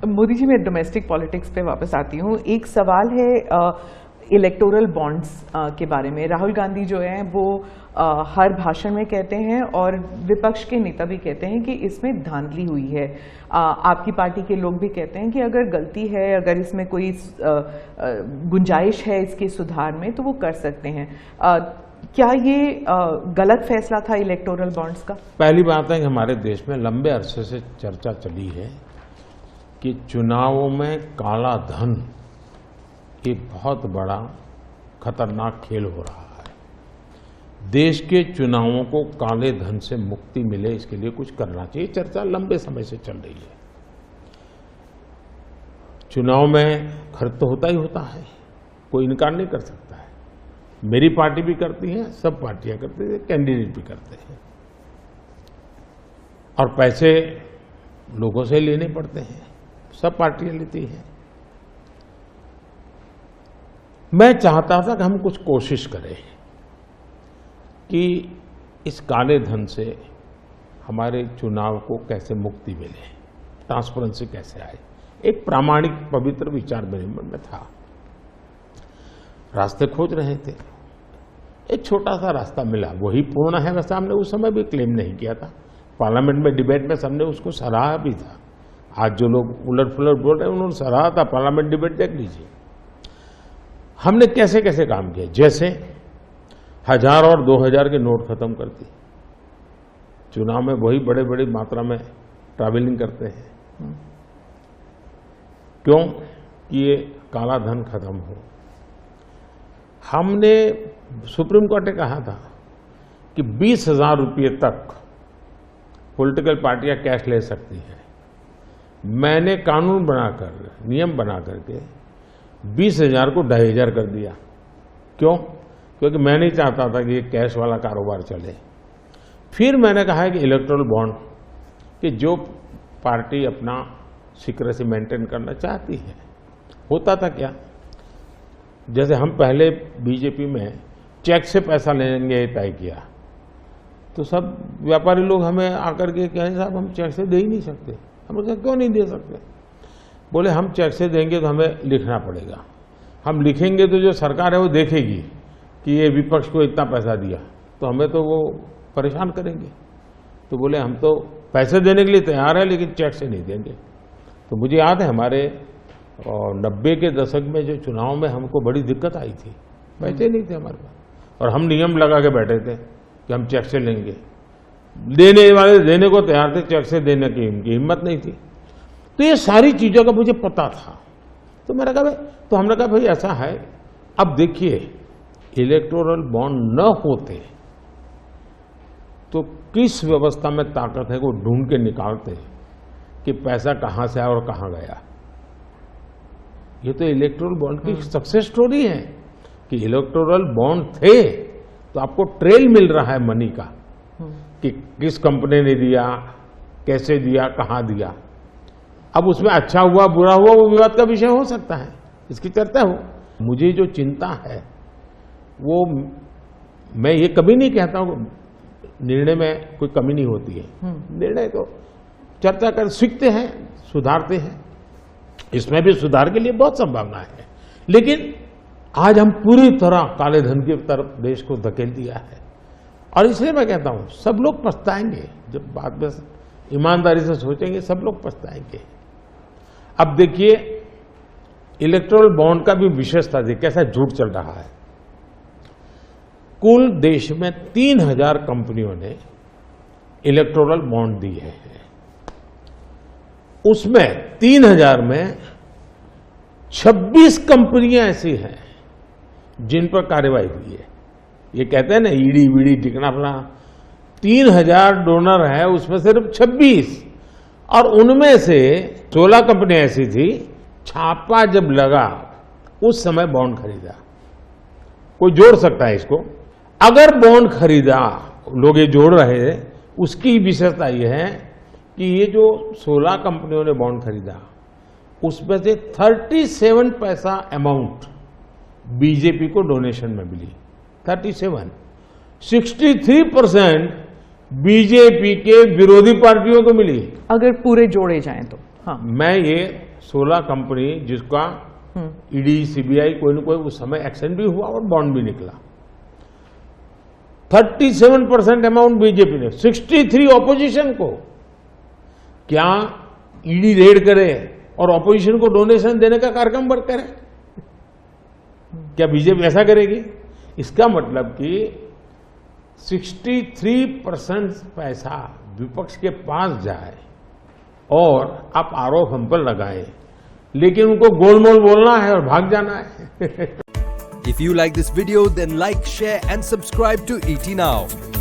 मोदी जी, मैं domestic politics पे वापस आती हूँ। एक सवाल है इलेक्टोरल बॉन्ड्स के बारे में। राहुल गांधी जो है वो हर भाषण में कहते हैं और विपक्ष के नेता भी कहते हैं कि इसमें धांधली हुई है। आपकी पार्टी के लोग भी कहते हैं कि अगर गलती है, अगर इसमें कोई गुंजाइश है इसके सुधार में तो वो कर सकते हैं। क्या ये गलत फैसला था इलेक्टोरल बॉन्ड्स का? पहली बात है कि हमारे देश में लंबे अरसे से चर्चा चली है कि चुनावों में काला धन एक बहुत बड़ा खतरनाक खेल हो रहा है। देश के चुनावों को काले धन से मुक्ति मिले, इसके लिए कुछ करना चाहिए। चर्चा लंबे समय से चल रही है। चुनाव में खर्च तो होता ही होता है, कोई इनकार नहीं कर सकता है। मेरी पार्टी भी करती है, सब पार्टियां करती है, कैंडिडेट भी करते हैं। और पैसे लोगों से लेने पड़ते हैं, सब पार्टियां लेती हैं। मैं चाहता था कि हम कुछ कोशिश करें कि इस काले धन से हमारे चुनाव को कैसे मुक्ति मिले, ट्रांसपेरेंसी कैसे आए। एक प्रामाणिक पवित्र विचार मेरे मन में था। रास्ते खोज रहे थे, एक छोटा सा रास्ता मिला, वही पूर्ण है। वैसे हमने उस समय भी क्लेम नहीं किया था, पार्लियामेंट में डिबेट में सबने उसको सराहा भी था। आज जो लोग उलट पुलट बोल रहे हैं उन्होंने सराहा था, पार्लियामेंट डिबेट देख लीजिए। हमने कैसे कैसे काम किया, जैसे 1000 और 2000 के नोट खत्म कर दी। चुनाव में वही बड़े बड़ी मात्रा में ट्रैवलिंग करते हैं, क्यों कि ये काला धन खत्म हो। हमने सुप्रीम कोर्ट ने कहा था कि 20,000 रुपये तक पॉलिटिकल पार्टियां कैश ले सकती हैं। मैंने कानून बनाकर, नियम बना करके 20,000 को 2,500 कर दिया। क्यों? क्योंकि मैं नहीं चाहता था कि ये कैश वाला कारोबार चले। फिर मैंने कहा है कि इलेक्टोरल बॉन्ड, कि जो पार्टी अपना सीक्रेसी मेंटेन करना चाहती है। होता था क्या, जैसे हम पहले बीजेपी में चेक से पैसा लेंगे तय किया, तो सब व्यापारी लोग हमें आकर के कहें साहब हम चेक से दे ही नहीं सकते। हम कहा क्यों नहीं दे सकते? बोले हम चेक से देंगे तो हमें लिखना पड़ेगा, हम लिखेंगे तो जो सरकार है वो देखेगी कि ये विपक्ष को इतना पैसा दिया, तो हमें तो वो परेशान करेंगे। तो बोले हम तो पैसे देने के लिए तैयार है लेकिन चेक से नहीं देंगे। तो मुझे याद है हमारे 90 के दशक में जो चुनाव में हमको बड़ी दिक्कत आई थी, पैसे नहीं थे हमारे पास और हम नियम लगा के बैठे थे कि हम चेक से लेंगे। देने वाले देने को तैयार थे, चेक से देने की इनकी हिम्मत नहीं थी। तो ये सारी चीजों का मुझे पता था। तो मैंने कहा भाई, तो हमने कहा भाई ऐसा है, अब देखिए इलेक्टोरल बॉन्ड न होते तो किस व्यवस्था में ताकत है वो ढूंढ के निकालते कि पैसा कहां से आया और कहां गया। ये तो इलेक्टोरल बॉन्ड की सक्सेस स्टोरी है कि इलेक्टोरल बॉन्ड थे तो आपको ट्रेल मिल रहा है मनी का, कि किस कंपनी ने दिया, कैसे दिया, कहां दिया। अब उसमें अच्छा हुआ बुरा हुआ वो विवाद का विषय हो सकता है, इसकी चर्चा हो। मुझे जो चिंता है वो, मैं ये कभी नहीं कहता हूं निर्णय में कोई कमी नहीं होती है। निर्णय तो चर्चा कर सीखते हैं, सुधारते हैं, इसमें भी सुधार के लिए बहुत संभावना है। लेकिन आज हम पूरी तरह काले धन की तरफ देश को धकेल दिया है और इसलिए मैं कहता हूं सब लोग पछताएंगे। जब बाद में ईमानदारी से सोचेंगे सब लोग पछताएंगे। अब देखिए इलेक्टोरल बॉन्ड का भी विशेषता देखिए कैसा झूठ चल रहा है। कुल देश में 3000 कंपनियों ने इलेक्टोरल बॉन्ड दिए हैं। उसमें 3000 में 26 कंपनियां ऐसी हैं जिन पर कार्रवाई हुई है। ये कहते हैं ना ईडी वीडी टिकना अपना, 3000 डोनर है उसमें सिर्फ 26, और उनमें से 16 कंपनियां ऐसी थी छापा जब लगा उस समय बॉन्ड खरीदा। कोई जोड़ सकता है इसको, अगर बॉन्ड खरीदा, लोग ये जोड़ रहे हैं, उसकी विशेषता यह है कि ये जो 16 कंपनियों ने बॉन्ड खरीदा उसमें से 37 पैसा अमाउंट बीजेपी को डोनेशन में मिली। 37, 63% बीजेपी के विरोधी पार्टियों को मिली। अगर पूरे जोड़े जाएं तो हाँ, मैं ये 16 कंपनी जिसका ईडी सीबीआई कोई न कोई उस समय एक्शन भी हुआ और बॉन्ड भी निकला। 37% अमाउंट बीजेपी ने, 63 ऑपोजिशन को। क्या ईडी रेड करे और ऑपोजिशन को डोनेशन देने का कार्यक्रम वर्क करे? क्या बीजेपी ऐसा करेगी? इसका मतलब कि 63% पैसा विपक्ष के पास जाए और आप आरोप हम पर लगाए, लेकिन उनको गोलमोल बोलना है और भाग जाना है। If you like this video, then like, share and subscribe to ET Now.